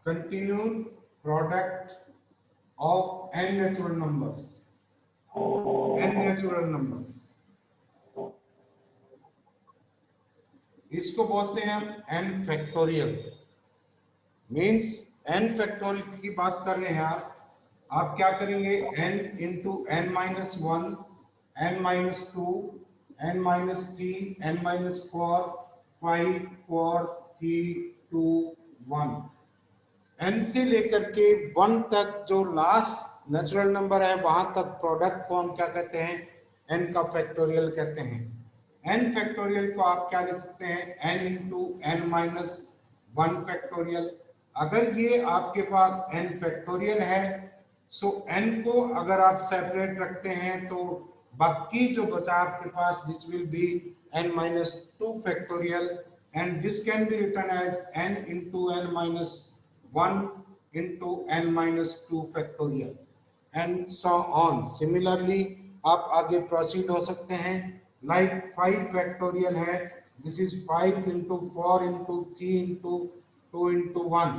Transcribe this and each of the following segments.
continued product of n natural numbers. n natural numbers इसको बोलते हैं हम n factorial. Means n factorial की बात कर रहे हैं आप क्या करेंगे, n into n minus one, n minus to, n minus three, n minus four, 5, 4, 3, 2, 1। n से लेकर के 1 तक जो लास्ट नेचुरल नंबर है वहां तक प्रोडक्ट को हम क्या कहते हैं, n का फैक्टोरियल कहते हैं। n फैक्टोरियल को आप क्या लिख सकते हैं, n into n minus one factorial. अगर ये आपके पास n फैक्टोरियल है, सो n को अगर आप सेपरेट रखते हैं तो बाकी जो बचा आपके पास, this will be n minus two factorial, and this can be written as n into n minus 1 into n minus 2 factorial and so on. Similarly आप आगे प्रोसीड हो सकते हैं, like 5 factorial है, this is 5 into 4 into 3 into 2 into 1,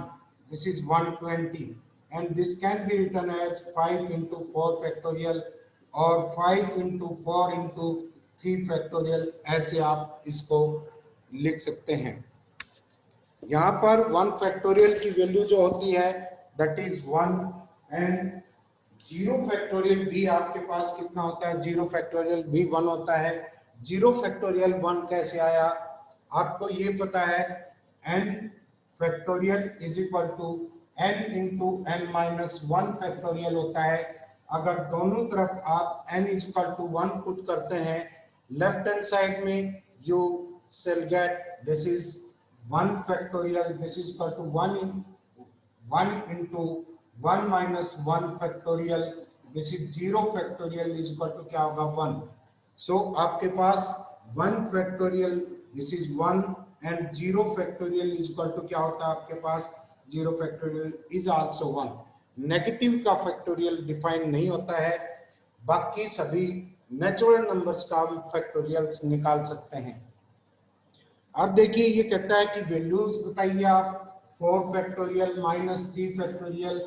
this is 120, and this can be written as 5 into 4 factorial or 5 into 4 into 3 factorial। ऐसे आप इसको लिख सकते हैं। यहाँ पर 1 फैक्टोरियल की वैल्यू जो होती है दैट इज 1, एंड 0 फैक्टोरियल भी आपके पास कितना होता है, 0 फैक्टोरियल भी 1 होता है। 0 फैक्टोरियल 1 कैसे आया, आपको ये पता है n factorial is equal to n into n minus 1 factorial होता है। अगर दोनों तरफ आप n is equal to 1 put करते हैं लेफ्ट हैंड साइड में, you shall get this is 1 factorial, this is equal to 1 into 1 minus 1 factorial, this is 0 factorial is equal to क्या होगा 1। so आपके पास 1 factorial this is 1 and 0 factorial is equal to क्या होता है आपके पास, 0 factorial is also 1। नेगेटिव का फैक्टोरियल डिफाइन नहीं होता है, बाकी सभी नेचुरल नंबर्स का हम फैक्टोरियल्स निकाल सकते हैं। अब देखिए ये कहता है कि वैल्यूज बताइए आप, 4 factorial minus 3 factorial,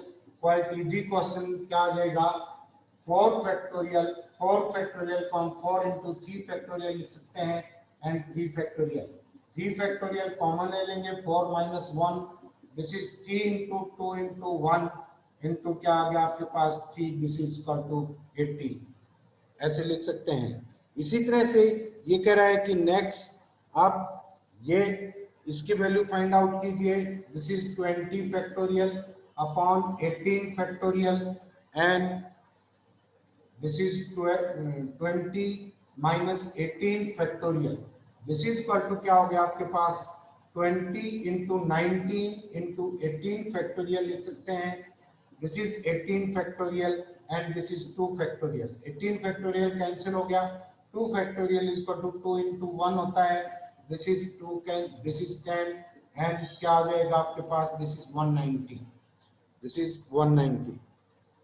quite easy question क्या आ जाएगा, 4 फैक्टोरियल को हम 4 इंटू 3 फैक्टोरियल लिख सकते हैं एंड 3 फैक्टोरियल। 3 फैक्टोरियल कॉमन ले लेंगे, 4 minus 1, this is 3 into 2 into 1 into क्या आ गया आपके पास 3, दिस इज इक्वल टू 80। ऐसे लिख सकते हैं। इसी तरह से ये कह रहा है कि नेक्स्ट आप ये इसकी वैल्यू फाइंड आउट कीजिए, this is 20 factorial upon 18 factorial and this is 20 minus 18 factorial, this is equal to क्या हो गया आपके पास 20 इंटू 19 इंटू 18 फैक्टोरियल लिख सकते हैं, this is 18 factorial and this is 2 factorial. 18 factorial cancel हो गया, 2 factorial is equal to 2 into 1 होता है, this is 2 can this is 10 and क्या आ जाएगा आपके पास, this is 190, this is 190।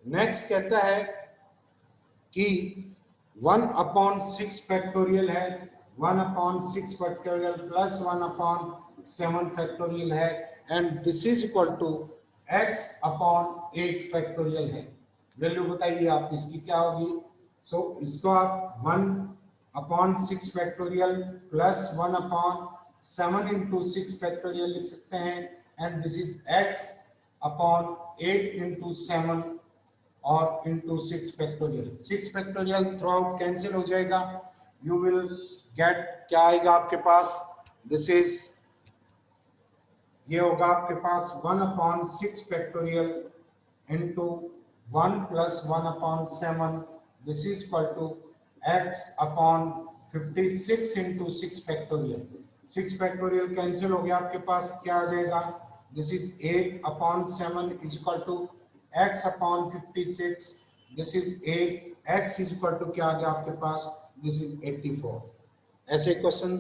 Next कहता है कि 1 अपॉन 6 फैक्टोरियल है, 1 upon 6 factorial plus 1 upon 7 factorial है and this is equal to x upon 8 factorial है। वैल्यू बताइए आप इसकी क्या होगी। सो इसको आप 1 upon 6 factorial plus 1 upon 7 into 6 factorial लिख सकते हैं and this is x upon 8 into 7 और into 6 factorial. 6 factorial through out cancel हो जाएगा, यू विल गेट क्या आएगा आपके पास, दिस इज ये होगा आपके पास 1 upon 6 factorial into 1 plus 1 upon 7, this is equal to x upon 56 into 6 factorial. 6 factorial cancel हो गया, आपके पास क्या आ जाएगा, this is 8 upon 7 is equal to x upon 56, this is 8, x is equal to क्या आ गया आपके पास, दिस इज 84। ऐसे क्वेश्चन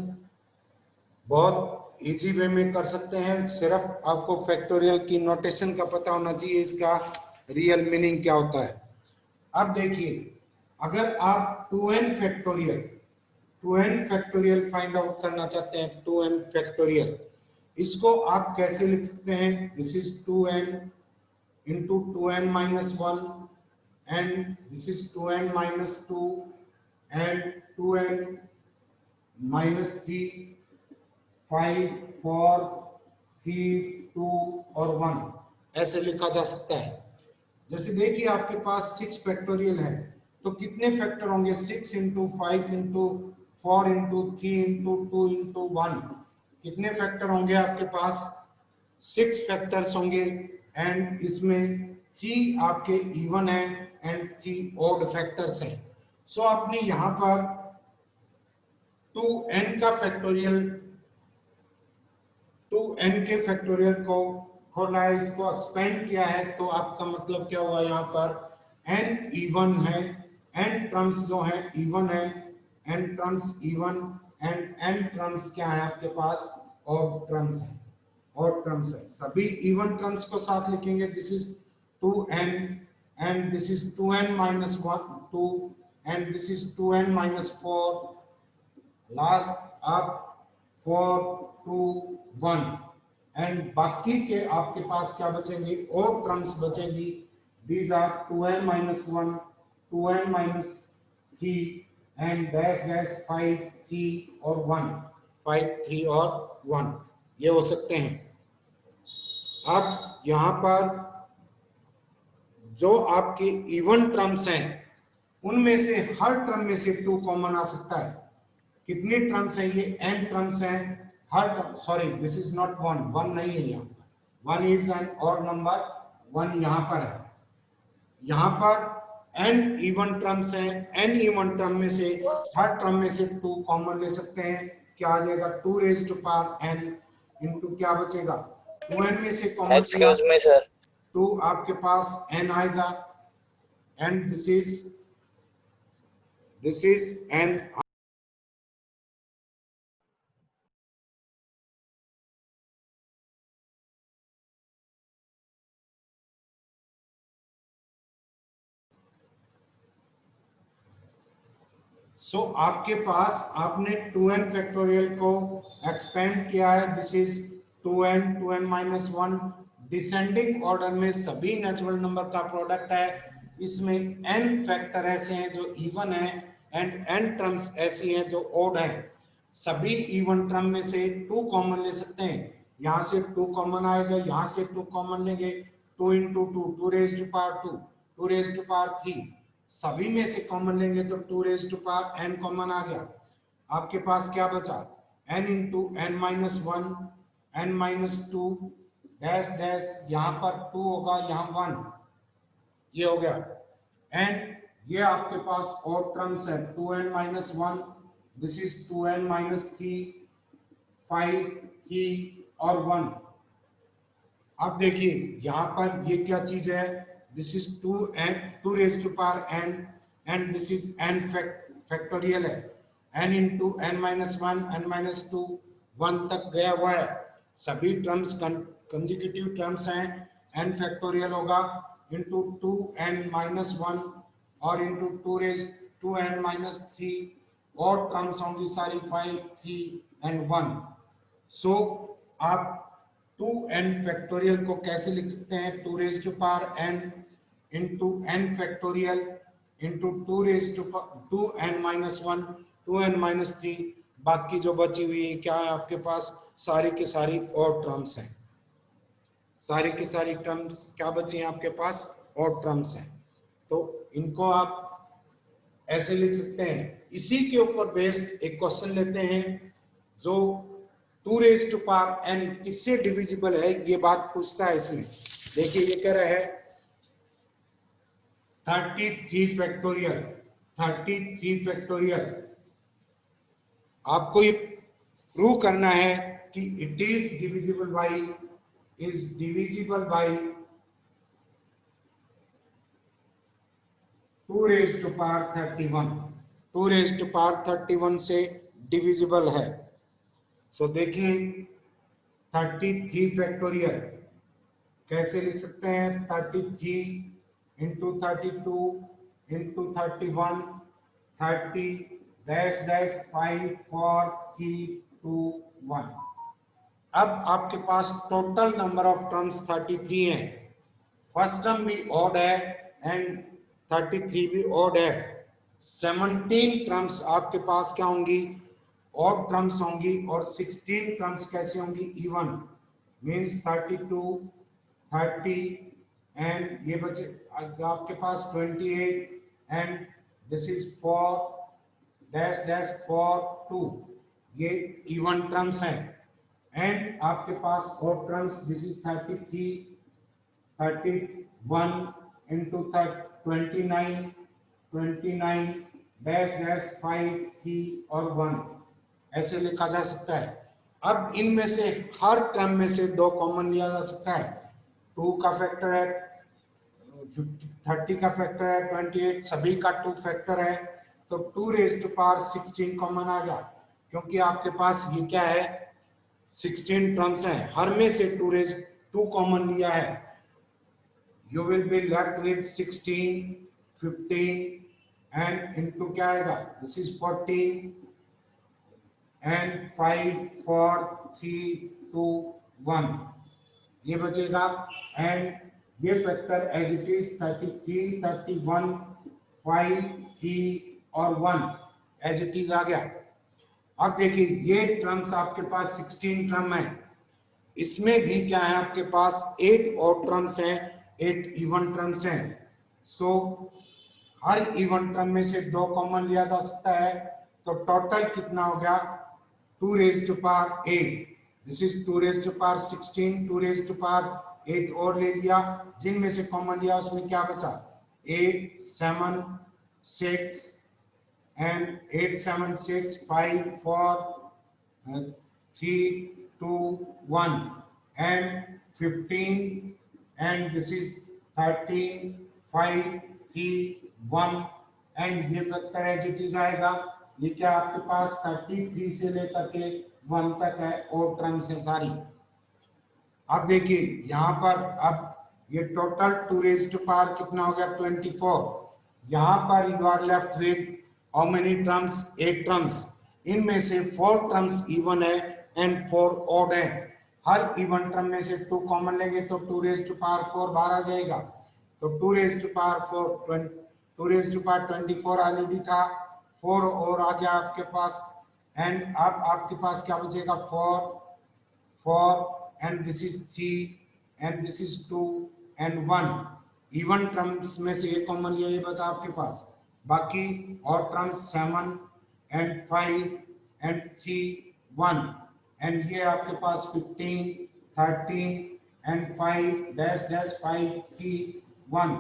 बहुत इजी वे में कर सकते हैं, सिर्फ आपको फैक्टोरियल की नोटेशन का पता होना चाहिए, इसका रियल मीनिंग क्या होता है। अब देखिए अगर आप 2n फैक्टोरियल फाइंड आउट करना चाहते हैं, 2n फैक्टोरियल, इसको आप कैसे लिख सकते हैं, this is 2n into 2n minus 1 and this is 2n minus 2 and 2n minus 3, 5, 4, 3, 2 और 1 ऐसे लिखा जा सकता है। जैसे देखिए आपके पास 6 फैक्टोरियल है तो कितने फैक्टर होंगे, 6 into 5 into 4 into 3 into 2 into 1, कितने फैक्टर होंगे आपके पास, 6 फैक्टर्स होंगे एंड इसमें 3 आपके इवन है एंड 3 ऑड फैक्टर्स हैं। सो आपने यहां पर 2n का फैक्टोरियल 2n के फैक्टोरियल को खोला है, इसको एक्सपेंड किया है तो आपका मतलब क्या हुआ, यहाँ पर n इवन है, n टर्म्स जो है इवन है, n terms even and n terms क्या है आपके पास, ऑड टर्म्स है, ऑड टर्म्स है। सभी इवन टर्म्स को साथ लिखेंगे, this is 2n and this is 2n minus 1 2 and this is 2n minus 4 last up 4 2 1 and बाकी के आपके पास क्या बचेंगे, और टर्म्स बचेंगी, these are 2n minus 1 2n minus 3 and dash dash 5 3 और 1 5 3 और 1 ये हो सकते हैं। अब यहां पर जो आपके इवन टर्म्स हैं उनमें से हर टर्म में से 2 कॉमन आ सकता है। कितने टर्म्स हैं ये, n टर्म्स हैं, हर सॉरी दिस इज नॉट 1 नहीं है, यहाँ पर 1 इज एन ऑड नंबर, 1 यहाँ पर है, यहाँ पर n इवन टर्म्स हैं, n इवन टर्म में से हर टर्म में से 2 कॉमन ले सकते हैं, क्या आ जाएगा 2 raise to power n into क्या बचेगा 2n में से कॉमन, एक्सक्यूज मी सर, 2 आपके पास n आएगा एंड दिस इज n। सो आपके पास आपने 2n फैक्टोरियल को एक्सपेंड किया है, this is 2n minus 1, descending order में सभी नेचुरल नंबर का प्रोडक्ट है, इसमें n फैक्टर ऐसे हैं जो इवन है एंड n टर्म्स ऐसी हैं जो ऑड है। सभी इवन टर्म में से 2 कॉमन ले सकते हैं, यहाँ से 2 कॉमन आएगा, यहाँ से 2 कॉमन लेंगे, 2 into 2 2 raise to power 2 2 raise to power 3, सभी में से कॉमन लेंगे तो 2 raise to power n common आ गया। आपके पास क्या बचा, n into n minus 1 n minus 2 dash dash, यहाँ पर 2 होगा, यहाँ 1, ये हो गया एंड ये आपके पास और टर्म्स है 2n minus 1, this is 2n minus 3 5 3 और 1। अब देखिए यहाँ पर ये क्या चीज है, this is 2 raise to power n and this is n factorial है, n into n minus 1 n minus 2 1 तक गया हुआ है, सभी टर्म्स कंसेक्यूटिव टर्म्स हैं, n फैक्टोरियल होगा इंटू 2n माइनस 1 और इंटू 2 रेज 2n माइनस 3 और टर्म्स होंगी सारी 5 3 एंड 1। सो आप 2n फैक्टोरियल को कैसे लिख सकते हैं, 2 raise to power n into n factorial into 2 raise to 2n minus 1 2n minus 3, बाकी जो बची हुई है क्या है आपके पास, सारी की सारी और टर्म्स हैं, सारी की सारी टर्म्स क्या बची हैं आपके पास, और टर्म्स हैं। तो इनको आप ऐसे लिख सकते हैं। इसी के ऊपर बेस्ड एक क्वेश्चन लेते हैं जो 2 रेज टू पावर n किससे डिविजिबल है ये बात पूछता है इसमें। देखिए ये कह रहा है 33 फैक्टोरियल 33 फैक्टोरियल, आपको ये प्रूव करना है कि it is divisible by 2 raise to power 31, 2 raise to power 31 से डिविजिबल है। सो देखिए 33 फैक्टोरियल कैसे लिख सकते हैं, 33 इंटू 32 इंटू 31 30 डैश डैश 5 4 3 2 1। अब आपके पास टोटल नंबर ऑफ टर्म्स 33 हैं। फर्स्ट टर्म भी ऑड है एंड 33 भी ऑड है। 17 टर्म्स आपके पास क्या होंगी, ऑड टर्म्स होंगी, और 16 टर्म्स कैसे होंगी, इवन। मींस 32, 30 एंड ये बचे आपके पास 28 and this is 4 dash dash 4 2, ये इवन टर्म्स हैं। एंड आपके पास odd terms, this is 33, 31 into 29, 29 dash dash 5 3 और 1, ऐसे लिखा जा सकता है। अब इनमें से हर टर्म में से दो कॉमन लिया जा सकता है। 2 का फैक्टर है, 30 का फैक्टर है, 28 सभी का 2 फैक्टर है, तो 2 रेज़ टू पावर 16 कॉमन आ गया, क्योंकि आपके पास ये क्या है, 16 टर्म्स हैं, हर में से 2 कॉमन लिया है। You will be left with 16, 15 and into क्या आएगा, this is 14 and 5 4 3 2 1, ये बचेगा। एंड ये फैक्टर एज इट इज 33, 31, 5 3 और 1 एज इट इज आ गया। अब देखिए ये टर्म्स आपके पास 16 टर्म है, इसमें भी क्या है आपके पास 8 ऑड टर्म्स हैं, 8 इवन टर्म्स हैं। सो हर इवन टर्म में से 2 कॉमन लिया जा सकता है, तो टोटल कितना हो गया, 2 raise to power 8, this is 2 raise to power 16, 2 raise to power 8 और ले लिया, जिनमें से कॉमन लिया उसमें क्या बचा, 8 7 6 and 8 7 6 5 4 3 2 1 and 15 and this is 13 5 3 1 and ये फैक्टर एज इट इज आएगा। ये क्या आपके पास 33 से लेकर के 1 तक है, और टर्म्स है सारी। अब देखिए यहाँ पर अब ये टोटल 2 रेज़ टू पावर कितना हो गया, 24। यहाँ पर you are left with how many terms, 8 terms, इनमें से 4 टर्म्स इवन है एंड 4 ऑड है। हर इवन टर्म में से 2 कॉमन लेंगे तो 2 रेज़ टू पावर 4 बाहर आ जाएगा, तो 2 raise to power 4 2 raise to power 24 already था, 4 और आ गया आपके पास। एंड अब आपके पास क्या बचेगा, 4 4 and this is 3 and this is 2 and 1, even terms में से एक कॉमन लिया, ये बचा आपके पास। बाकी और टर्म्स 7 and 5 and 3 1 एंड ये आपके पास 15 13 and 5 डैश डैश 5 3 1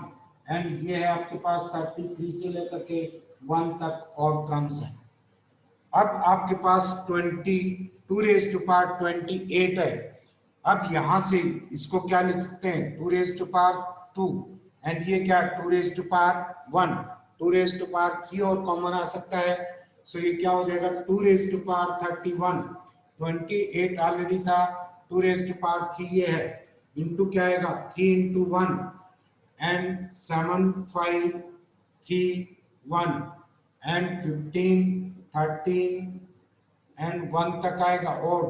एंड ये है आपके पास 33 से लेकर के 1 तक और टर्म्स हैं। अब आपके पास 2 रेज़ टू पावर 28 है। अब यहां से इसको क्या लिख सकते हैं, 2 रेज़ टू पावर 2 एंड ये क्या 2 raise to power 1, 2 raise to power 3 और कॉमन आ सकता है, सो ये क्या हो जाएगा 2 रेज़ टू पावर 31, 28 ऑलरेडी था, 2 रेज़ टू पावर 3 ये है, इंटू क्या आएगा 3 इंटू 1 एंड 7 5 3 1 एंड 15 13 एंड 1 तक आएगा, और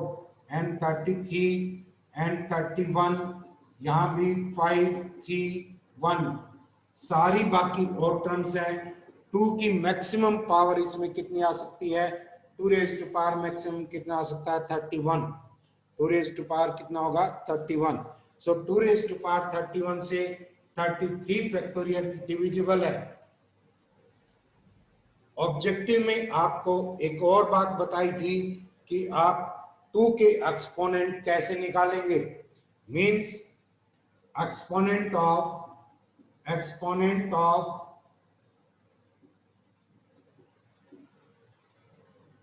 एंड 33 एंड 31, यहाँ भी 5 3 1 सारी बाकी और टर्म्स हैं। 2 की मैक्सिमम पावर इसमें कितनी आ सकती है, 2 रेज़ टू पावर मैक्सिमम कितना आ सकता है 31, 2 रेज़ टू पावर कितना होगा 31। सो 2 रेज़ टू पावर 31 से 33 फैक्टोरियल डिविजिबल है। ऑब्जेक्टिव में आपको एक और बात बताई थी कि आप 2 के एक्सपोनेंट कैसे निकालेंगे, means exponent of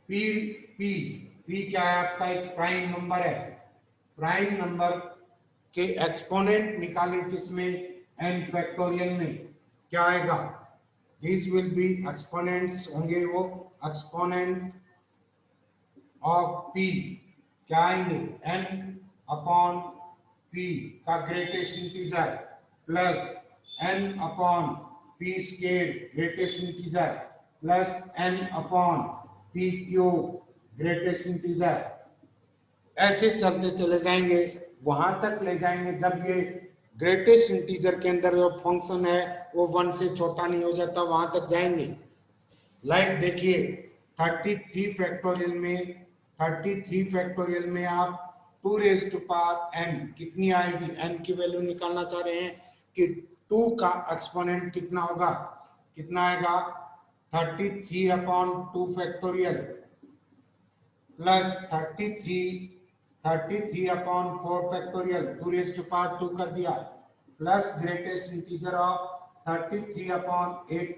P P P क्या है आपका, एक प्राइम नंबर है, प्राइम नंबर के एक्सपोनेंट निकाले किसमें, एन फैक्टोरियल में, क्या आएगा, दिस विल बी एक्सपोनेंट्स होंगे, वो एक्सपोनेंट ऑफ पी क्या आएंगे, n अपॉन p का greatest integer plus n upon p square greatest integer plus n upon p cube greatest integer. ऐसे चलते चले जाएंगे, वहां तक ले जाएंगे जब ये ग्रेटेस्ट इंटीजर के अंदर जो फंक्शन है वो 1 से छोटा नहीं हो जाता, वहां तक जाएंगे। लाइक देखिए 33 फैक्टोरियल में 33 फैक्टोरियल में आप 2 रेज टू पावर n कितनी आएगी, n की वैल्यू निकालना चाह रहे हैं कि 2 का एक्सपोनेंट कितना होगा, कितना आएगा 33 upon 2 factorial plus 33 upon 4 factorial 2 raise to power 2 कर दिया plus greatest integer of 33 upon 8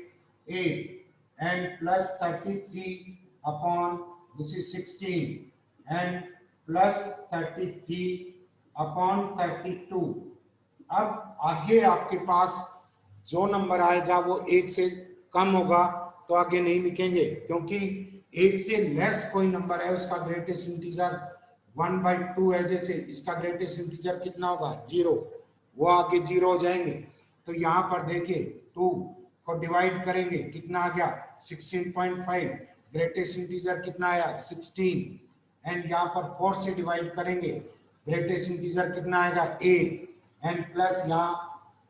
and plus 33 upon this is 16 and plus 33 upon 32। अब आगे आपके पास जो नंबर आएगा वो 1 से कम होगा तो आगे नहीं लिखेंगे, क्योंकि 1 से लेस कोई नंबर है उसका ग्रेटेस्ट इंटीजर 1/2 है, जैसे इसका ग्रेटेस्ट इंटीजर कितना होगा 0, वो आगे 0 हो जाएंगे। तो यहाँ पर देखिए 2 को डिवाइड करेंगे कितना आ गया 16.5, ग्रेटेस्ट इंटीजर कितना आया 16 एंड यहाँ पर 4 से डिवाइड करेंगे ग्रेटेस्ट इंटीजर कितना आएगा 8 एंड प्लस यहाँ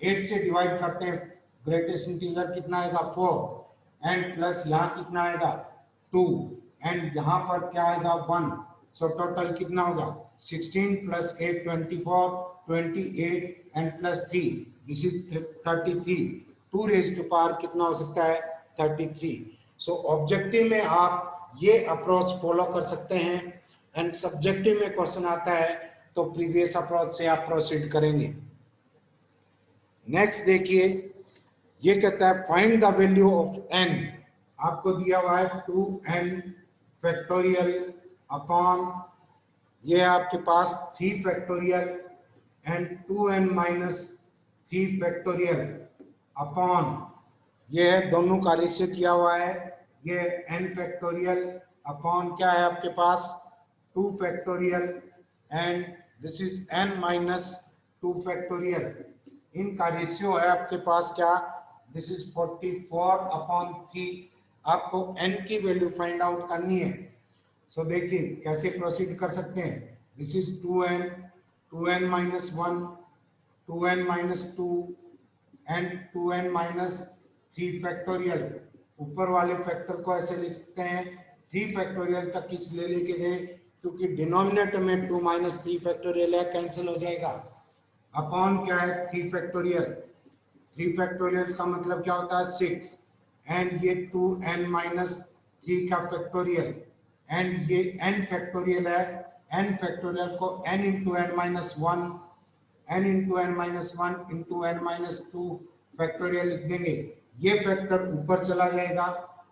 8 से डिवाइड करते हैं ग्रेटेस्ट इंटीजर कितना आएगा 4 एंड प्लस यहाँ कितना आएगा 2 एंड यहाँ पर क्या आएगा 1। सो टोटल कितना होगा 16 plus 8 24 28 and plus 3 this is 33। 2 raise to power कितना हो सकता है 33। सो ऑब्जेक्टिव में आप ये अप्रोच फॉलो कर सकते हैं एंड सब्जेक्टिव में क्वेश्चन आता है तो प्रीवियस अप्रोच से आप प्रोसीड करेंगे। नेक्स्ट देखिए ये कहता है find the value of n, आपको दिया हुआ है 2n फैक्टोरियल अपॉन ये आपके पास 3 factorial and 2n minus 3 factorial upon ये है दोनों का रेशियो दिया हुआ है, ये n फैक्टोरियल अपॉन क्या है आपके पास 2 factorial and this is n minus 2 factorial, इनका रेशियो है आपके पास क्या दिस इज 44 अपॉन 3। आपको n की वैल्यू फाइंड आउट करनी है। सो देखिए कैसे प्रोसीड कर सकते हैं, this is 2n minus 1 2n minus 2 and 2n minus 3 factorial, ऊपर वाले फैक्टर को ऐसे लिख सकते हैं 3 फैक्टोरियल तक इसलिए लेके गए क्योंकि डिनोमिनेटर में 2 माइनस 3 फैक्टोरियल है, कैंसिल हो जाएगा। अपॉन क्या है 3 फैक्टोरियल, 3 फैक्टोरियल का मतलब क्या होता है 6 एंड ये 2n माइनस 3 का फैक्टोरियल एंड ये n फैक्टोरियल है, n फैक्टोरियल को n into n minus 1 n into n minus 1 into n minus 2 factorial लिख देंगे। ये फैक्टर ऊपर चला जाएगा,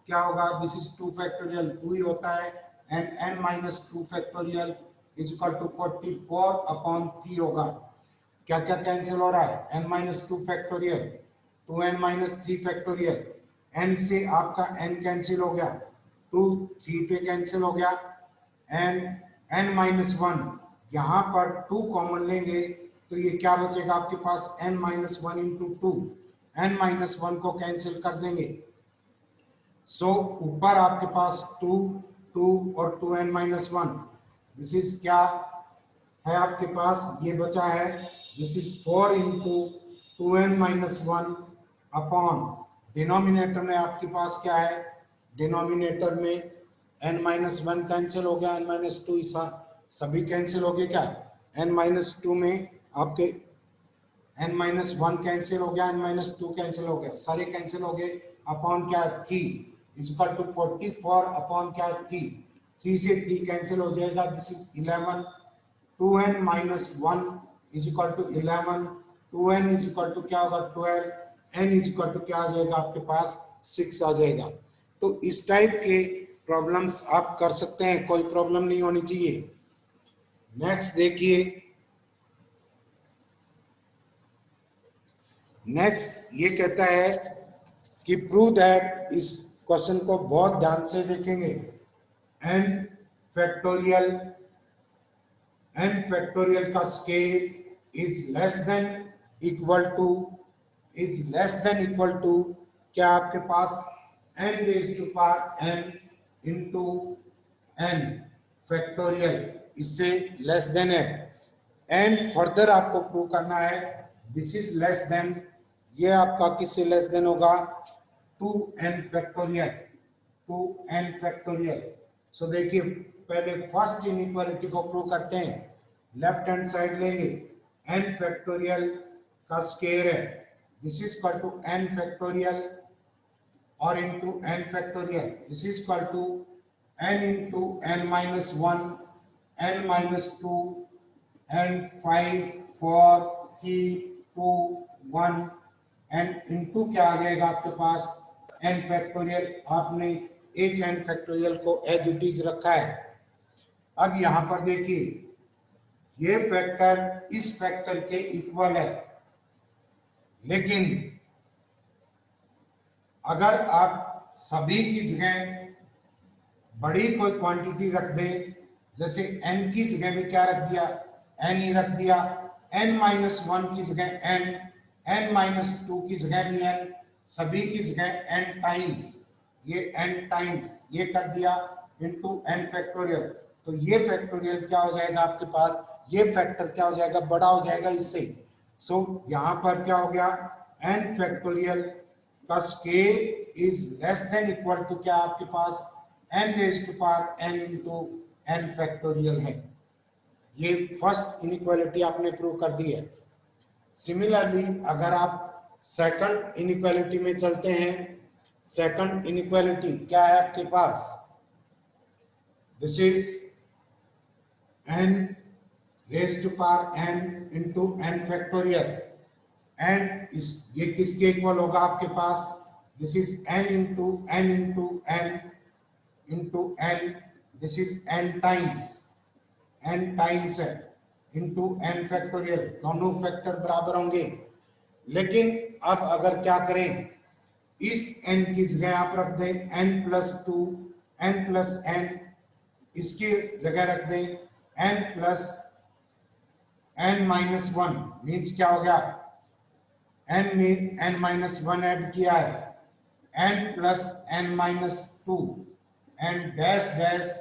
क्या होगा दिस इज 2 फैक्टोरियल 2 ही होता है and n minus 2 factorial is equal to 44 upon 3 होगा। क्या क्या कैंसिल हो रहा है n minus 2 factorial 2n minus 3 factorial, n से आपका n कैंसिल हो गया 2 3 पे कैंसिल हो गया एंड n माइनस 1 यहाँ पर 2 कॉमन लेंगे तो ये क्या बचेगा आपके पास n minus 1 into 2, n minus 1 को कैंसिल कर देंगे। सो ऊपर आपके पास 2 2 और 2n माइनस 1 दिस इज क्या है आपके पास ये बचा है this is 4 into 2n minus 1 upon denominator में आपके पास क्या है डिनोमिनेटर में n माइनस 1 कैंसिल हो गया n माइनस 2 सभी कैंसिल हो गए क्या n माइनस 2 में आपके n माइनस 1 कैंसिल हो गया n माइनस 2 कैंसिल हो गया सारे कैंसिल हो गए अपॉन क्या 3 इज इक्वल टू 44 अपॉन क्या 3 से 3 कैंसिल हो जाएगा this is 11 2n minus 1 is equal to 11 2n is equal to क्या होगा 12 n इज इक्वल टू क्या आ जाएगा आपके पास 6 आ जाएगा। तो इस टाइप के प्रॉब्लम्स आप कर सकते हैं, कोई प्रॉब्लम नहीं होनी चाहिए। नेक्स्ट देखिए नेक्स्ट ये कहता है कि प्रूव दैट, इस क्वेश्चन को बहुत ध्यान से देखेंगे, n फैक्टोरियल का scale is less than equal to क्या आपके पास n raise to power n into n factorial इससे लेस देन है, एंड फर्दर आपको प्रूव करना है दिस इज लेस देन, ये आपका किससे लेस देन होगा, 2n फैक्टोरियल, 2n फैक्टोरियल। सो देखिए पहले फर्स्ट इनइक्वालिटी को प्रूव करते हैं, लेफ्ट हैंड साइड लेंगे, n फैक्टोरियल का स्क्वायर है, this is equal to n factorial और into n factorial, this is equal to n into n minus 1, n minus 2 and 5 4 3 2 1 and into क्या आ जाएगा आपके पास n फैक्टोरियल। आपने एक n फैक्टोरियल को एज इट इज रखा है। अब यहां पर देखिए ये फैक्टर इस फैक्टर के इक्वल है, लेकिन अगर आप सभी की जगह बड़ी कोई क्वांटिटी रख दे, जैसे n की जगह भी क्या रख दिया, n ही रख दिया, n माइनस 1 की जगह n, n माइनस 2 की जगह भी n, सभी की जगह n टाइम्स, ये n टाइम्स ये कर दिया इनटू n फैक्टोरियल, तो ये फैक्टोरियल क्या हो जाएगा आपके पास, ये फैक्टर क्या हो जाएगा, बड़ा हो जाएगा इससे। सो यहां पर क्या हो गया, n फैक्टोरियल का scale is less than equal to क्या आपके पास n raise to power n into n factorial है। ये फर्स्ट इनइक्वालिटी आपने प्रूव कर दी है। सिमिलरली अगर आप सेकंड इनइक्वालिटी में चलते हैं, सेकंड इनइक्वालिटी क्या है आपके पास, this is n raise to power n into n factorial, and इस ये किसके इक्वल होगा आपके पास, this is n into n into n into n, this is n times है इनटू n फैक्टोरियल, दोनों फैक्टर बराबर होंगे। लेकिन अब अगर क्या करें, इस n की जगह आप रख दें n plus 2 n plus n, इसकी जगह रख दें n plus n minus 1, means क्या हो गया, n में n माइनस 1 ऐड किया है, n plus n minus 2 and dash dash,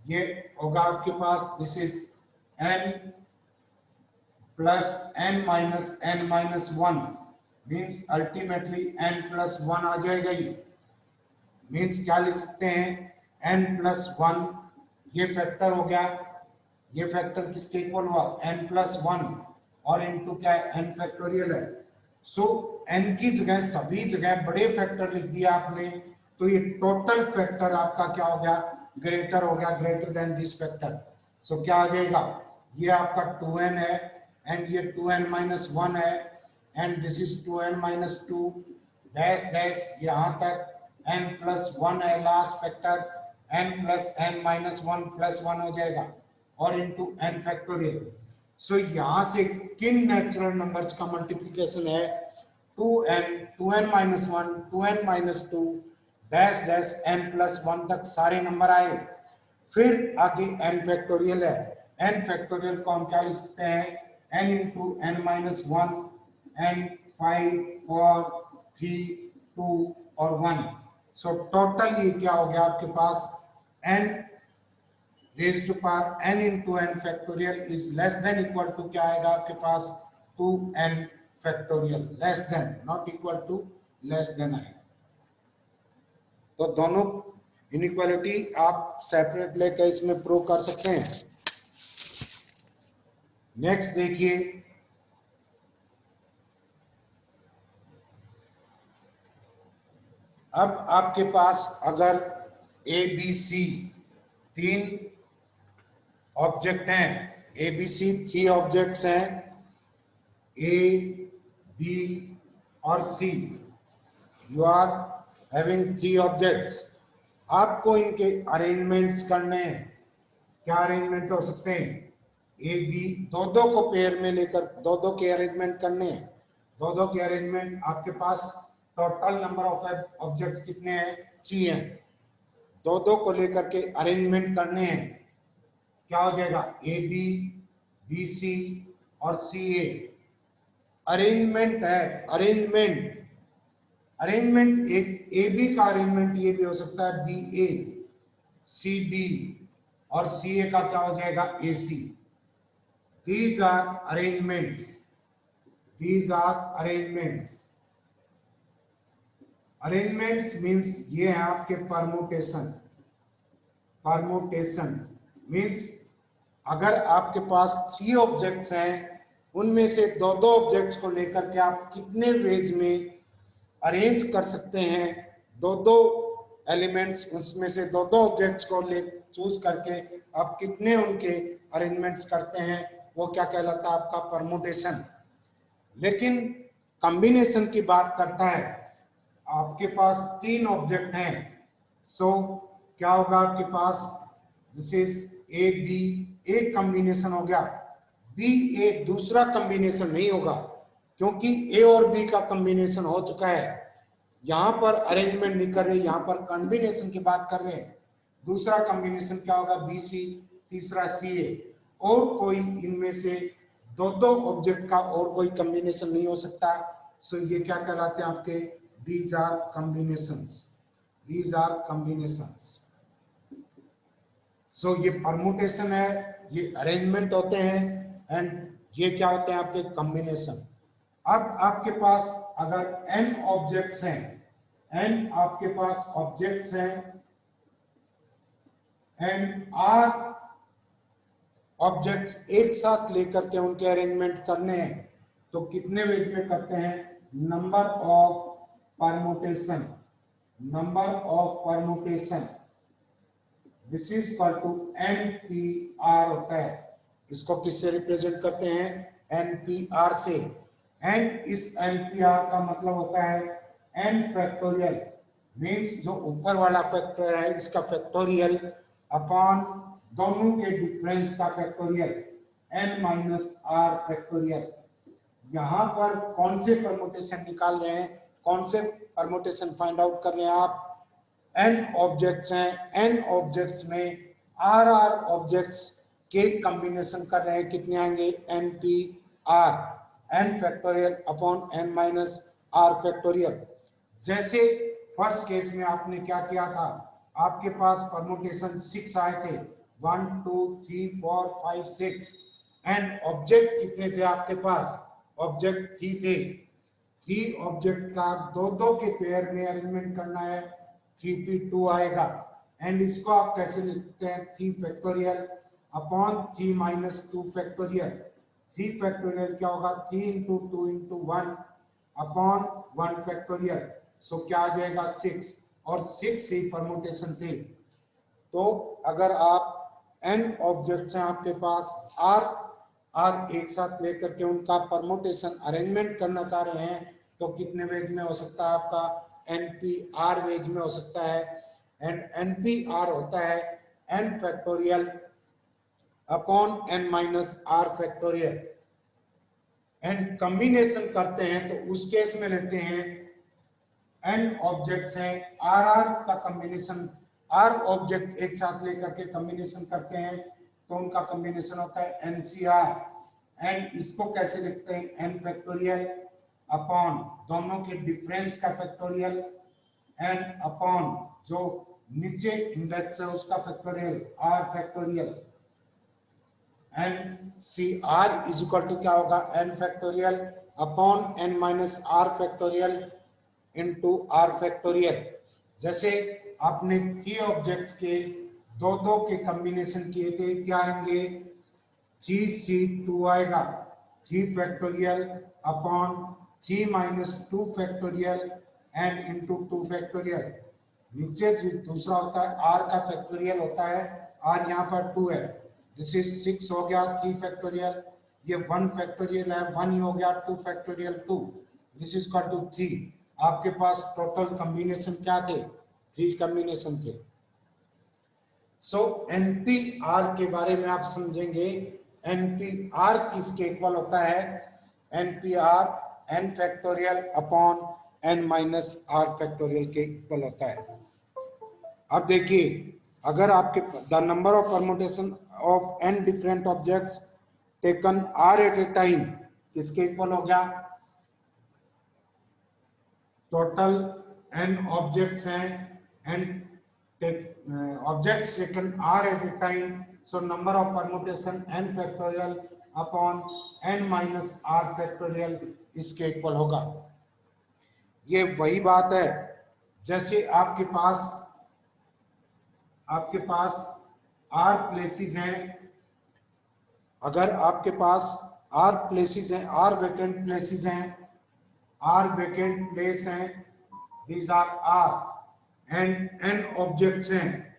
ये होगा आपके पास, this is n plus n minus 1, means ultimately n plus 1 आ जाएगा। ये मीन्स क्या लिख सकते हैं, n प्लस 1, ये फैक्टर हो गया, ये फैक्टर किसके इक्वल हुआ, n प्लस 1 और इनटू क्या है n फैक्टोरियल है। सो n की जगह सभी जगह बड़े फैक्टर लिख दिया आपने, तो ये टोटल फैक्टर आपका क्या हो गया, ग्रेटर हो गया, ग्रेटर देन दिस फैक्टर। सो क्या आ जाएगा, ये आपका 2n है एंड ये 2n माइनस 1 है and this is 2n minus 2 dash dash, यहां तक n प्लस 1 है last factor, n plus n minus 1 plus 1 हो जाएगा और इनटू n फैक्टोरियल। सो यहां से किन नेचुरल नंबर्स का मल्टीप्लिकेशन है, 2n minus 1 2n minus 2 dash dash n plus 1 तक सारे नंबर आए। फिर आगे n फैक्टोरियल है, n फैक्टोरियल को हम क्या लिख सकते हैं, n into n minus 1 n 5 4 3 2 और 1। सो टोटल ये क्या हो गया आपके पास, n raise to power n into n factorial is less than equal to क्या आएगा आपके पास, 2n factorial, less than not equal to, less than आएगा। तो दोनों इनइक्वालिटी आप सेपरेट लेकर इसमें प्रूव कर सकते हैं। नेक्स्ट देखिए, अब आपके पास अगर ए बी सी 3 ऑब्जेक्ट हैं, ए बी सी 3 ऑब्जेक्ट्स हैं, ए बी और सी, यू आर हैविंग 3 ऑब्जेक्ट्स, आपको इनके अरेंजमेंट्स करने हैं। क्या अरेंजमेंट हो सकते हैं, ए बी दो को पेयर में लेकर दो के अरेंजमेंट करने हैं। दो के अरेंजमेंट आपके पास टोटल नंबर ऑफ ऑब्जेक्ट कितने हैं, 3 हैं, दो को लेकर के अरेंजमेंट करने हैं। क्या हो जाएगा, ए बी बी सी और सी ए। अरेंजमेंट है, अरेंजमेंट एक ए बी का अरेंजमेंट ये भी हो सकता है, बी ए सी बी और CA का क्या हो जाएगा AC। These are arrangements, these are arrangements। Arrangements means ये है आपके परमुटेशन। परमुटेशन मीन्स अगर आपके पास 3 ऑब्जेक्ट्स हैं, उनमें से दो दो ऑब्जेक्ट्स को लेकर के आप कितने वेज में अरेंज कर सकते हैं, दो दो एलिमेंट्स उसमें से दो दो ऑब्जेक्ट्स को ले चूज करके आप कितने उनके अरेंजमेंट्स करते हैं, वो क्या कहलाता है आपका परमुटेशन। लेकिन कॉम्बिनेशन की बात करता है, आपके पास 3 ऑब्जेक्ट हैं, सो क्या होगा आपके पास, दिस इज ए बी, एक कॉम्बिनेशन हो गया, बी ए दूसरा कॉम्बिनेशन नहीं होगा, क्योंकि ए और बी का कॉम्बिनेशन हो चुका है। यहां पर अरेंजमेंट नहीं कर रहे, यहां पर कॉम्बिनेशन की बात कर रहे हैं। दूसरा कॉम्बिनेशन क्या होगा, बी सी, तीसरा सी ए, और कोई इनमें से दो दो ऑब्जेक्ट का और कोई कॉम्बिनेशन नहीं हो सकता। सो ये क्या कहलाते हैं आपके, these are combinations, these are combinations। so ये permutation है, ये arrangement होते हैं, एंड ये क्या होते हैं आपके combination। अब आपके पास अगर n ऑब्जेक्ट्स हैं, n आपके पास ऑब्जेक्ट्स हैं एंड r ऑब्जेक्ट्स एक साथ लेकर के उनके अरेंजमेंट करने हैं, तो कितने वेज में करते हैं, number of permutation, number of permutation, this is equal to NPR होता है। इसको किससे रिप्रेजेंट करते हैं, NPR से। एंड इस NPR का मतलब होता है n फैक्टोरियल, मीन्स जो ऊपर वाला फैक्टर है इसका फैक्टोरियल अपॉन दोनों के डिफरेंस का factorial n minus r factorial. यहाँ पर कौन से परमुटेशन निकाल रहे हैं, कौन से परमुटेशन फाइंड आउट कर रहे हैं आप, n ऑब्जेक्ट्स हैं, n ऑब्जेक्ट्स में r ऑब्जेक्ट्स के कॉम्बिनेशन कर रहे हैं, कितने आएंगे, NPR, n factorial upon n minus r factorial. जैसे फर्स्ट केस में आपने क्या किया था, आपके पास परमुटेशन 6 आए थे, 1 2 3 4 5 6, एंड ऑब्जेक्ट कितने थे आपके पास, ऑब्जेक्ट 3 थे। 3 ऑब्जेक्ट का दो दो के पेयर में अरेंजमेंट करना है, 3p2 आएगा। एंड इसको आप कैसे लिखते हैं, 3 factorial upon 3 minus 2 factorial. 3 factorial क्या होगा, 3 इंटू 2 इंटू 1 अपॉन 1 फैक्टोरियल। सो क्या आ जाएगा 6, और 6 ही परमुटेशन थे। तो अगर आप n ऑब्जेक्ट्स हैं आपके पास, r एक साथ लेकर के उनका परमुटेशन अरेंजमेंट करना चाह रहे हैं, तो कितने वेज में हो सकता है आपका, NPR वेज में हो सकता है। एंड NPR होता है n factorial upon n minus r factorial. And combination करते हैं तो उस केस में लेते हैं n ऑब्जेक्ट्स हैं, r का कॉम्बिनेशन, r ऑब्जेक्ट एक साथ लेकर के कॉम्बिनेशन करते हैं तो उनका कॉम्बिनेशन होता है NCR। एंड इसको कैसे लिखते हैं, n फैक्टोरियल अपॉन दोनों के डिफरेंस का फैक्टोरियल, एंड अपॉन जो नीचे इंडेक्स है उसका factorial r factorial. And CR is equal to क्या होगा, n factorial upon n minus r factorial into r factorial. जैसे आपने 3 ऑब्जेक्ट के दो दो के कॉम्बिनेशन किए थे, क्या आएंगे, 3c2 आएगा, 3 factorial upon 3 minus 2 factorial and into 2 factorial. नीचे जो दूसरा होता है r का फैक्टोरियल होता है, r यहाँ पर 2 है, दिस इज 6 हो गया, 3 फैक्टोरियल, ये 1 फैक्टोरियल है, 1 ही हो गया, 2 factorial 2, this is equal to 3। आपके पास टोटल कॉम्बिनेशन क्या थे, 3 कॉम्बिनेशन थे। सो NPR के बारे में आप समझेंगे, NPR किसके इक्वल होता है, NPR n factorial upon n minus r factorial के इक्वल होता है। अब देखिए, अगर आपके the number of permutation of n different objects taken r at a time किसके इक्वल हो गया, टोटल n ऑब्जेक्ट्स हैं and objects taken r at a time, so number of permutation n factorial upon n minus r factorial इसके equal होगा। ये वही बात है जैसे आपके पास r प्लेसेस हैं, अगर आपके पास r प्लेसेस हैं, r वैकेंट प्लेसेस हैं, r वैकेंट प्लेस हैं, these are r and n objects हैं,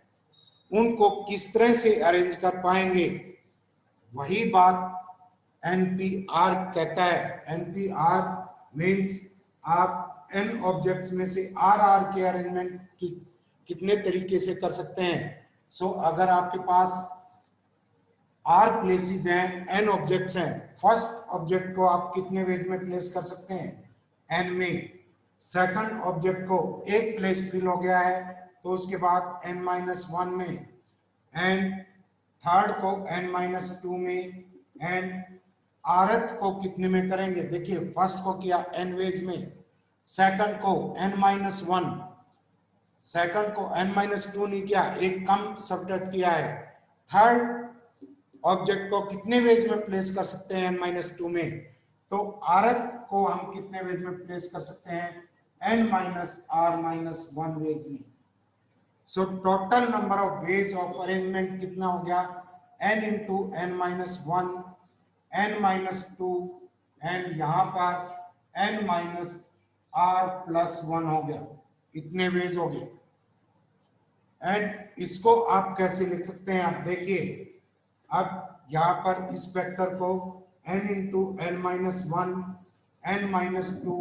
उनको किस तरह से अरेंज कर पाएंगे, वही बात NPR कहता है। NPR मीन्स आप n ऑब्जेक्ट्स में से R के अरेंजमेंट कितने तरीके से कर सकते हैं। सो अगर आपके पास R प्लेसेस हैं, n ऑब्जेक्ट्स हैं, फर्स्ट ऑब्जेक्ट को आप कितने वेज में प्लेस कर सकते हैं, n में। सेकंड ऑब्जेक्ट को एक प्लेस फिल हो गया है तो उसके बाद n-1 में, एंड थर्ड को n-2 में, एंड आरथ को कितने में करेंगे, देखिए फर्स्ट को किया n वेज में, सेकंड को n-1, सेकंड को n-2 नहीं किया, एक कम सब्ट्रैक्ट किया है। थर्ड ऑब्जेक्ट को कितने वेज में प्लेस कर सकते हैं, n-2 में, तो आरथ को हम कितने वेज में प्लेस कर सकते हैं, n-r-1 वेज में। So total number of ways of arrangement कितना हो गया, n into n-1, n-2, and यहाँ पर n-r+1 हो गया, इतने वेज हो गए। एंड इसको आप कैसे लिख सकते हैं, आप देखिए, अब यहाँ पर इस वेक्टर को n into n-1, n-2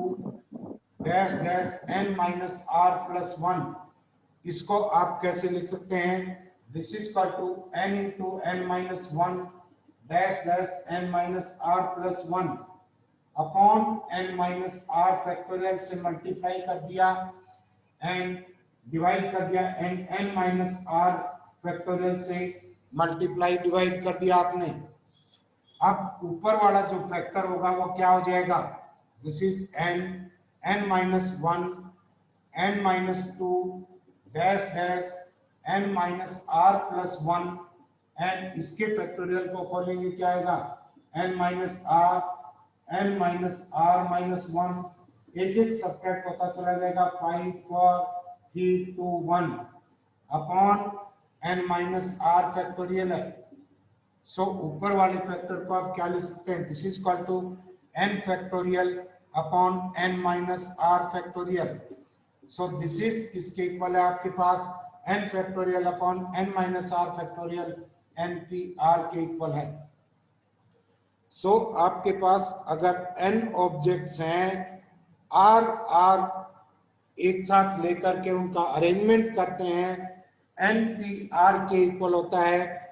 dash dash n-r+1, इसको आप कैसे लिख सकते हैं, this is equal to n into n-1 dash dash n-r+1 upon n-r factorial से मल्टीप्लाई कर दिया एंड डिवाइड कर दिया, एंड n-r फैक्टोरियल से मल्टीप्लाई डिवाइड कर दिया आपने। अब ऊपर वाला जो फैक्टर होगा वो क्या हो जाएगा, this is n-1 n-2 dash dash n-r+1, and इसके फैक्टोरियल को खोलेंगे क्या आएगा, n-r n-r-1, एक एक सब्ट्रैक्ट होता चला जाएगा, 5 4 3 2 1 अपॉन n-r फैक्टोरियल है। सो ऊपर वाले फैक्टर को आप क्या लिख सकते हैं, this is equal to n factorial upon n-r factorial. So this is किसके इक्वल है, आपके पास n factorial upon n-r factorial NPR के इक्वल है। सो आपके पास अगर n ऑब्जेक्ट्स हैं, R एक साथ लेकर के उनका अरेंजमेंट करते हैं, NPR के इक्वल होता है।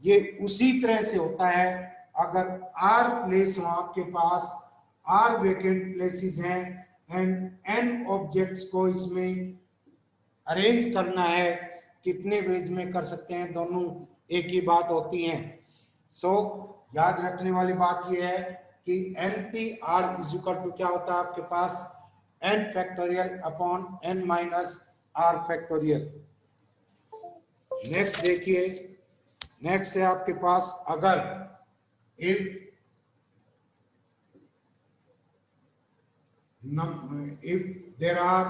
ये उसी तरह से होता है अगर R प्लेस हो आपके पास, R वेकेंट प्लेसेस हैं एंड n ऑब्जेक्ट्स को इसमें अरेंज करना है, कितने वेज में कर सकते हैं, दोनों एक ही बात होती हैं। सो याद रखने वाली बात यह है कि NPR इज इक्वल टू क्या होता है आपके पास, n factorial upon n-r factorial. Next देखिए, नेक्स्ट है आपके पास, अगर if there are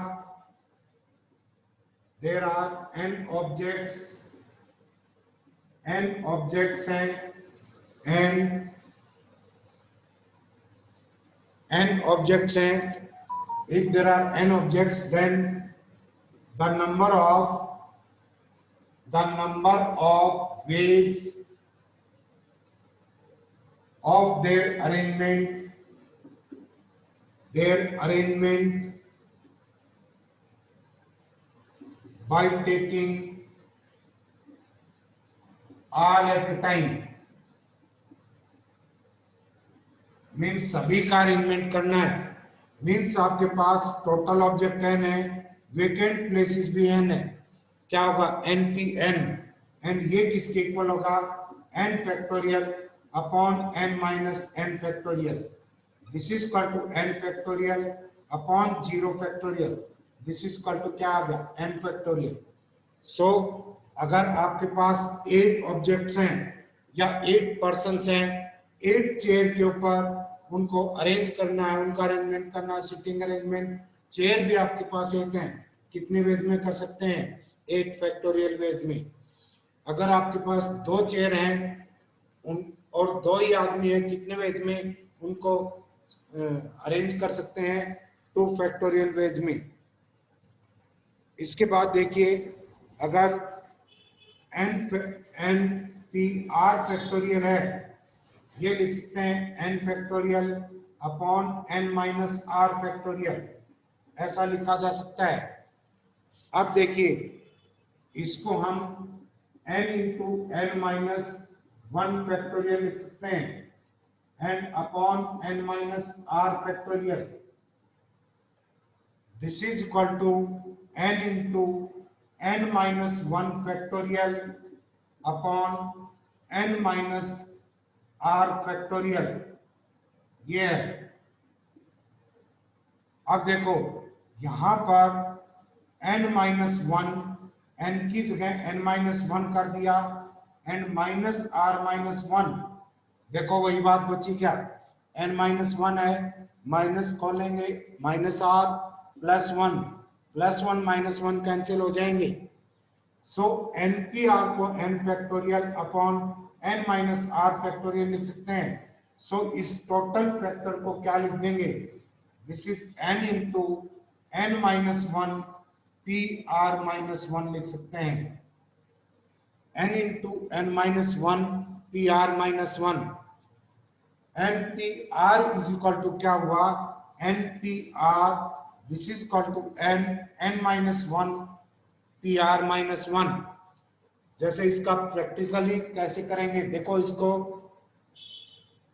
n objects हैं and n objects हैं, if there are n objects, then the number of ways of their arrangement by taking all at a time, means सभी का arrangement करना है। मीन्स आपके पास टोटल ऑब्जेक्ट n है, vacant places भी n है, क्या होगा NPN, एंड ये किसके इक्वल होगा, n factorial upon n-n factorial. This is equal to n factorial upon 0 factorial, this is equal to क्या आ गया n फैक्टोरियल। सो अगर आपके पास 8 ऑब्जेक्ट्स हैं या 8 पर्सन्स हैं, 8 चेयर के ऊपर उनको अरेंज करना है, उनका अरेंजमेंट करना है, सिटिंग अरेंजमेंट, चेयर भी आपके पास 8 हैं, कितने वेज में कर सकते हैं? 8 फैक्टोरियल वेज में। अगर आपके पास 2 चेयर हैं उन और 2 ही आदमी है, कितने वेज में उनको अरेंज कर सकते हैं? 2 फैक्टोरियल वेज में। इसके बाद देखिए, अगर एन पी आर फैक्टोरियल है, ये लिख सकते हैं N factorial upon N minus R factorial, ऐसा लिखा जा सकता है। अब देखिए, इसको हम n into N minus 1 factorial लिख सकते हैं, N upon N minus R factorial. This is equal to n into n minus 1 factorial upon n minus r factorial। ये है। अब देखो, यहां पर n माइनस 1, n की जगह n माइनस 1 कर दिया, n माइनस आर माइनस 1। देखो वही बात बची क्या? n माइनस 1 है, माइनस कौन लेंगे? Minus R, plus 1, plus 1 minus 1 cancel हो जाएंगे। सो एन पी आर को n factorial upon n minus R factorial लिख सकते हैं। सो इस टोटल फैक्टर को क्या लिख देंगे? This is n into n minus 1 P R minus 1 लिख सकते हैं, n into n minus 1 P R minus 1। N P R is equal to क्या हुआ? N P R, this is equal to N N minus 1 P R minus 1। जैसे इसका practically कैसे करेंगे, देखो इसको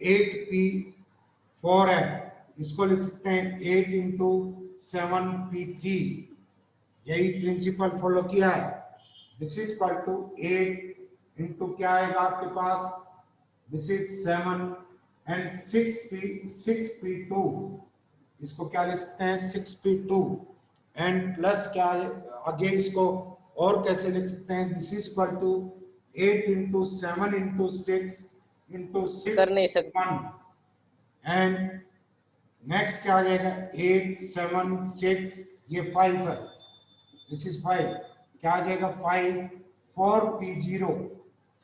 8p4 है, इसको लिख सकते हैं 8 इंटू 7p3। यही प्रिंसिपल फॉलो किया है। This is equal to 8 into क्या आएगा आपके पास? दिस इज 7 एंड 6p2, इसको क्या लिख सकते हैं? 6p2 एंड प्लस क्या आगे इसको और कैसे लिख सकते हैं? This is equal to 8 into 7 into 6 into 6 कर नहीं सकते। 1 एंड नेक्स्ट क्या आ जाएगा? 8 7 6, ये 5 है, दिस इज 5, क्या आ जाएगा? 5 4p0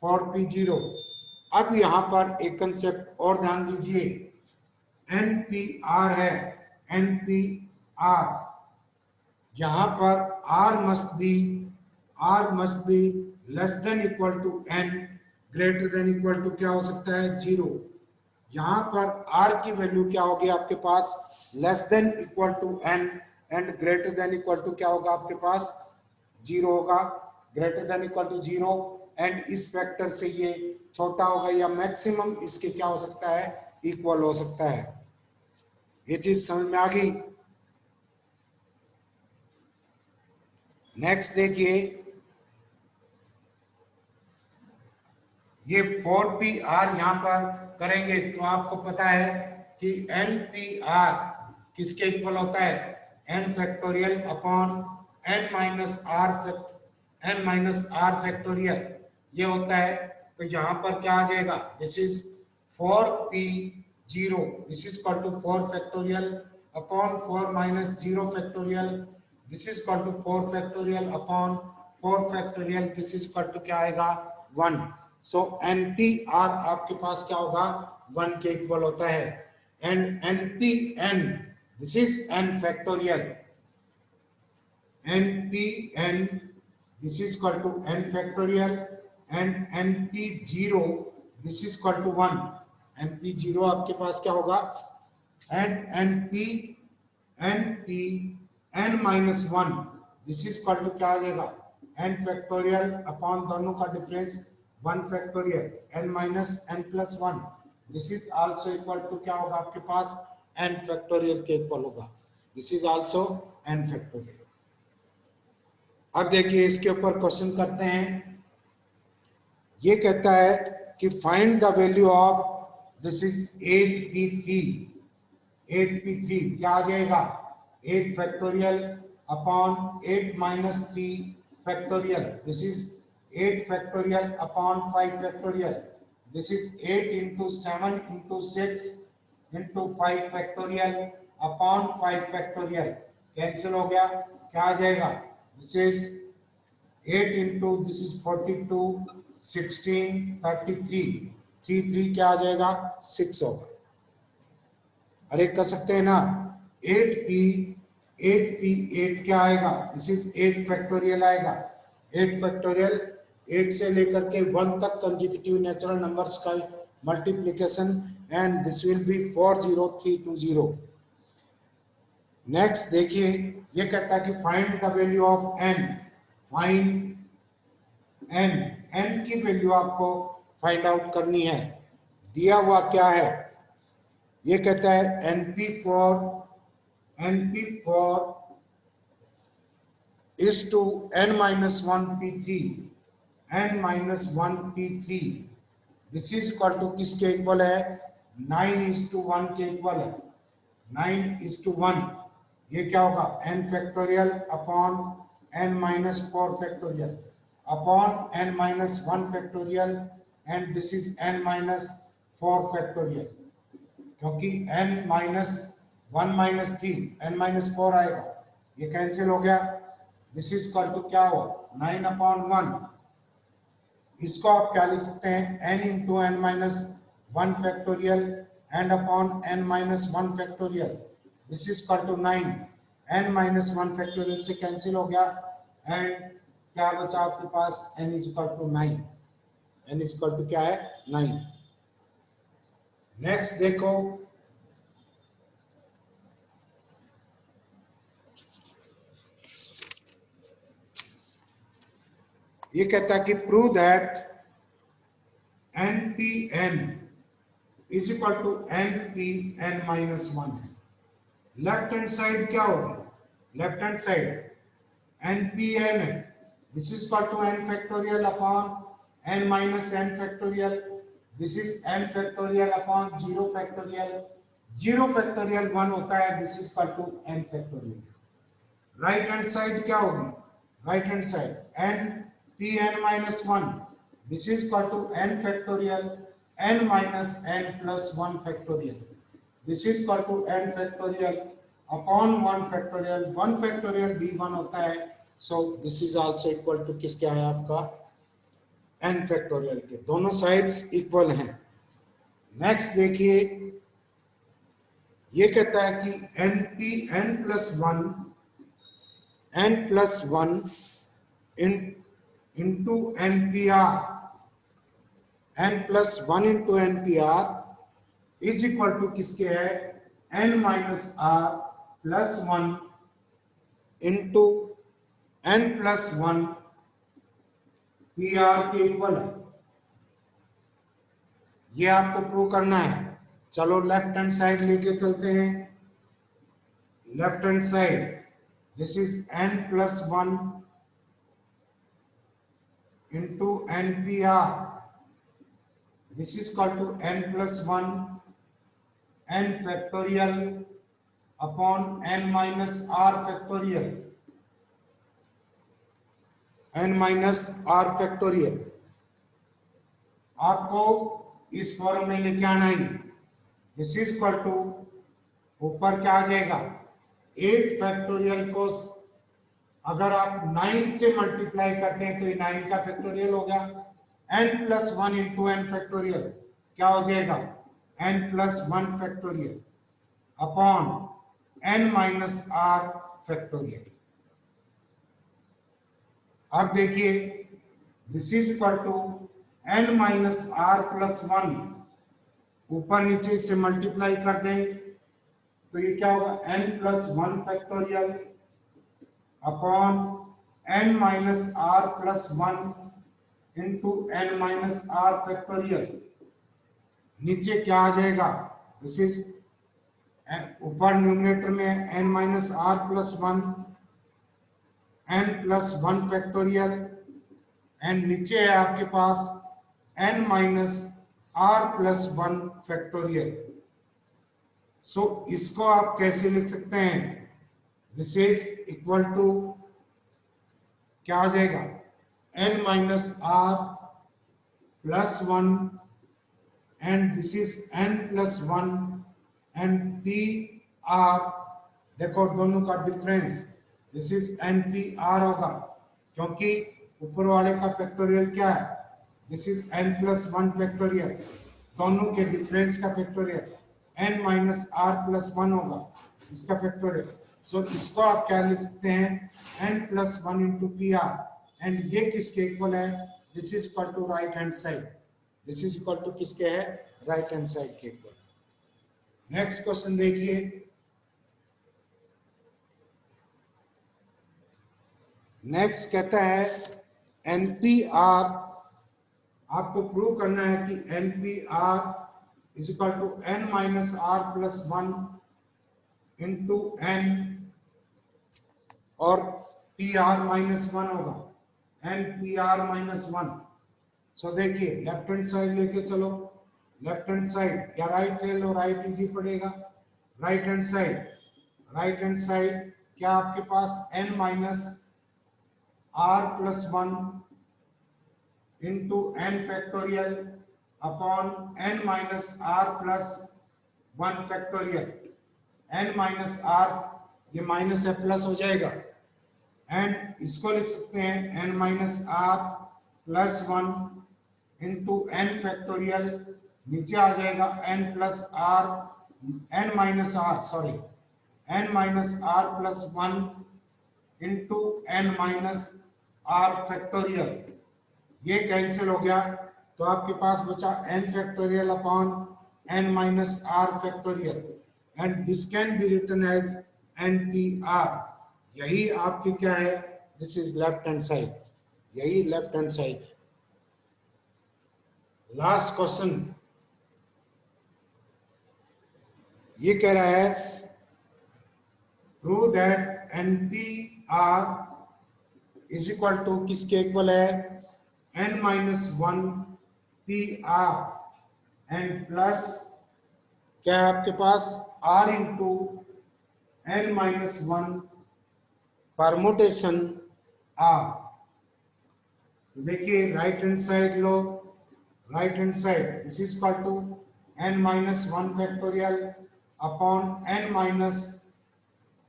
4p0। अब यहाँ पर एक कंसेप्ट और ध्यान दीजिए, NPR है, NPR, यहाँ पर R must be less than equal to n, greater than equal to क्या हो सकता है? 0। यहाँ पर R की वैल्यू क्या होगी आपके पास? Less than equal to n and greater than equal to क्या होगा आपके पास? 0 होगा, greater than equal to 0 and इस फैक्टर से ये छोटा होगा या मैक्सिमम इसके क्या हो सकता है? इक्वल हो सकता है। ये चीज समझ में आ गई? नेक्स्ट देखिए, ये 4pr यहां पर करेंगे तो आपको पता है कि npr किसके इक्वल होता है? n factorial upon n minus r factorial, ये होता है। तो यहां पर क्या आ जाएगा? This is 4p0, this is equal to 4 factorial upon 4 minus 0 factorial, this is equal to 4 factorial upon 4 factorial, this is equal to क्या आएगा? 1। सो NPR आपके पास क्या होगा? 1 के इक्वल होता है। And NPN, this is n factorial, NPN this is equal to n factorial and NP0 this is equal to 1। NP0 आपके पास क्या होगा? and NP n minus 1 this is equal to क्या आ जाएगा? n factorial अपॉन दोनों का difference 1 factorial n minus n plus 1 this is also equal to क्या होगा आपके पास? n factorial के इक्वल होगा। this is also n factorial। अब देखिए इसके ऊपर क्वेश्चन करते हैं। ये कहता है कि find the value of this is 8p3। 8p3 क्या आ जाएगा? 8 factorial upon 8 minus 3 factorial. This is 8 factorial upon 5 factorial. This is 8 into 7 into 6 into 5 factorial upon 5 factorial. Cancel हो गया, क्या आ जाएगा? This is 8 into this is 42, 16, 33. 3 क्या आ जाएगा? 6 होगा. अरे कर सकते हैं ना. 8 क्या आएगा? दिस इज 8 फैक्टोरियल आएगा. 8 फैक्टोरियल 8 से लेकर के 1 तक कंसेक्यूटिव नेचुरल नंबर्स का multiplication and this will B 40320. Next देखिए, ये कहता है कि find the value of n. Find n की वैल्यू आपको फाइंड आउट करनी है. दिया हुआ क्या है? ये कहता है np for is to n minus 1 p3, n minus 1 p3. This is equal to किसके इक्वल है? 9:1 के इक्वल है. 9:1. ये क्या होगा? n factorial upon n minus 4 factorial upon n minus 1 factorial and this is n minus 4 factorial. क्योंकि n minus 1 minus 3 n minus 4 आएगा, ये कैंसिल हो गया. दिस इज इक्वल टू क्या हो? 9/1. इसको आप क्या लिख सकते हैं? n into n minus 1 factorial and upon n minus 1 factorial. This is equal to 9. n minus 1 factorial से कैंसिल हो गया एंड क्या बचा आपके पास? n is equal to 9. n is equal to क्या है? 9. नेक्स्ट देखो, ये कहता है कि prove that npn is equal to npn minus 1 है. लेफ्ट हैंड साइड क्या होगी? लेफ्ट हैंड साइड npn है. This is equal to n factorial upon n minus n factorial. This is n factorial upon 0 factorial. 0 factorial 1 होता है. This is equal to n factorial. Right hand side क्या होगी? Right hand side npn minus 1. This is equal to n factorial n minus n plus 1 factorial. This is equal to n factorial upon 1 factorial. 1 factorial भी 1 होता है. So this is also equal to किस क्या है आपका? n factorial के. दोनों sides equal हैं. नेक्स्ट देखिए, ये कहता है कि n plus 1 into npr, n plus 1 into npr is equal to किसके है? n minus r plus 1 into n plus 1 pr के इक्वल है. ये आपको प्रूव करना है. चलो लेफ्ट हैंड साइड लेके चलते हैं. Left hand side this is n plus 1 into npr. This is equal to n plus 1 n factorial upon n minus r factorial. n minus r factorial आपको इस फॉर्म में लेके आना है. दिस इज इक्वल टू ऊपर क्या आ जाएगा? 8 फैक्टोरियल को अगर आप 9 से मल्टीप्लाई करते हैं तो ये 9 का फैक्टोरियल हो गया. n plus 1 into n factorial क्या हो जाएगा? n plus 1 factorial upon n minus r factorial. अब देखिए, this is equal to n minus r plus 1. ऊपर नीचे से मल्टीप्लाई कर दें तो ये क्या होगा? n plus 1 factorial upon n minus r plus 1 into n minus r factorial. नीचे क्या आ जाएगा? दिस इज ऊपर न्यूमरेटर में n minus r plus 1 n plus 1 factorial and नीचे है आपके पास n minus r plus 1 factorial. So इसको आप कैसे लिख सकते हैं? दिस इज इक्वल टू क्या आ जाएगा, n minus R plus 1 and this is n plus 1 and P R, देखो दोनों का difference, this is N P R होगा क्योंकि ऊपर वाले का फैक्टोरियल क्या है, this is n plus 1 factorial, दोनों के डिफरेंस का factorial n minus R plus 1 होगा इसका फैक्टोरियल। सो इसको आप क्या लिख सकते हैं, n plus 1 into P R and ये किसके इक्वल है, this is equal to right hand side, this is equal to किसके है, राइट हैंड साइड के इक्वल। नेक्स्ट क्वेश्चन देखिए, नेक्स्ट कहता है एनपीआर, आपको प्रूव करना है कि NPR is equal to N minus R plus 1 into N और पी आर माइनस 1 होगा, N P R minus 1। So देखिए लेफ्ट हैंड साइड लेके चलो, लेफ्ट हैंड साइड या राइट ले लो, राइट इजी पड़ेगा, right hand side, right hand side क्या आपके पास n minus R plus 1 into N factorial upon n minus R plus 1 factorial, n minus R ये माइनस है प्लस हो जाएगा एंड इसको लिख सकते हैं n minus R plus 1 into N factorial, नीचे आ जाएगा n plus R, n minus R sorry n minus R plus 1 into N minus R factorial, ये कैंसिल हो गया तो आपके पास बचा n factorial upon n minus R factorial and this can be written as npr, यही आपकी क्या है, this is left hand side, यही left hand side. Last question ये कह रहा है prove that NPR is equal to किसके इक्वल है, n minus 1 PR and plus क्या है आपके पास R into n minus 1 permutation R। देखिए राइट हैंड साइड लो, right hand side this is equal to n minus 1 factorial upon n minus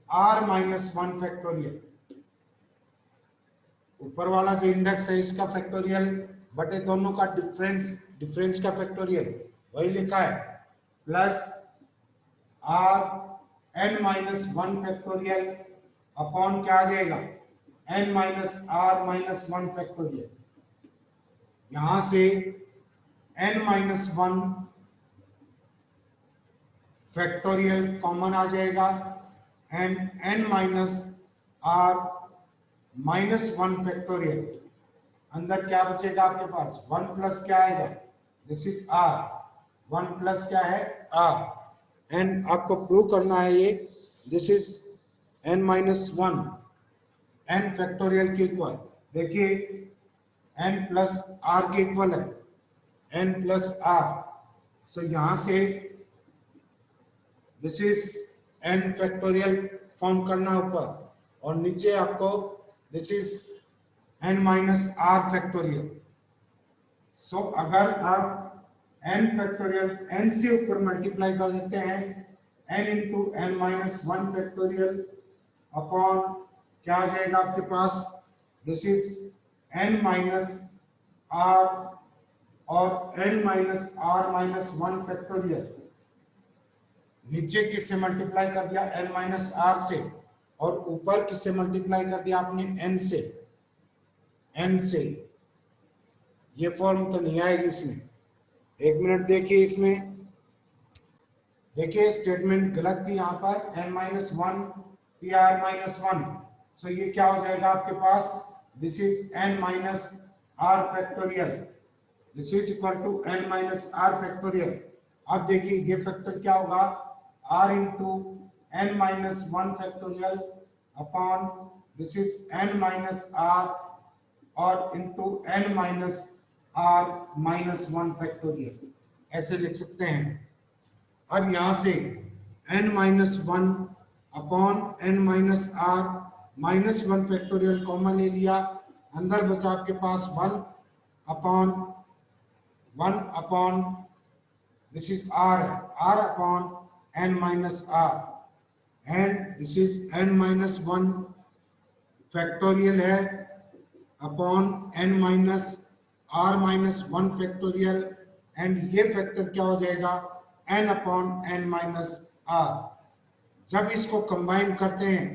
r minus 1 factorial, ऊपर वाला जो इंडेक्स है इसका फैक्टोरियल बटे दोनों का डिफरेंस, डिफरेंस का फैक्टोरियल वही लिखा है, plus r n minus 1 factorial upon क्या आ जाएगा n minus r minus 1 factorial, यहां से n माइनस 1 फैक्टोरियल कॉमन आ जाएगा and n minus r minus 1 factorial, अंदर क्या बचेगा आपके पास 1 प्लस क्या आएगा, दिस इज r, 1 प्लस क्या है r एंड आपको प्रूव करना है ये, this is n minus 1 n factorial के इक्वल, देखिए n प्लस r के इक्वल है n प्लस r, सो यहां से this is n factorial form करना ऊपर और नीचे आपको this is n minus r factorial. So अगर आप n फैक्टोरियल n से ऊपर मल्टीप्लाई कर देते हैं n into n minus 1 factorial upon क्या आ जाएगा आपके पास, this is n minus r और n minus r minus 1 factorial, नीचे किससे मल्टीप्लाई कर दिया n माइनस r से और ऊपर किससे मल्टीप्लाई कर दिया आपने n से, n से, ये फॉर्म तो नहीं आएगी इसमें, एक मिनट देखिए इसमें, देखिए स्टेटमेंट गलत थी यहाँ पर n minus 1 P R minus 1, so ये क्या हो जाएगा आपके पास, this is n minus R factorial, this is equal to n minus R factorial. अब देखिए ये फैक्टर क्या होगा r into n minus 1 factorial upon this is n minus r और into n minus r minus 1 factorial, ऐसे लिख सकते हैं। अब यहां से n minus 1 upon n minus r minus 1 factorial common ले लिया अंदर बचा आपके पास 1 अपॉन दिस इज r है, r upon n minus r and this is n minus 1 factorial है upon n minus r minus 1 factorial and ये factor क्या हो जाएगा n upon n minus r। जब इसको कंबाइन करते हैं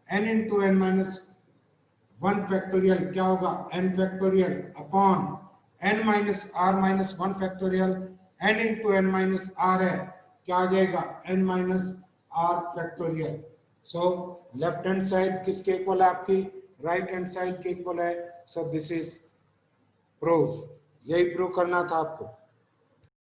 n into N minus 1 factorial क्या होगा n factorial upon n minus r minus 1 factorial n into N minus r है, क्या आ जाएगा n minus r factorial. So left hand side किसके इक्वल है आपकी राइट हैंड साइड के इक्वल है। सो दिस इज प्रूफ, यही प्रूव करना था आपको।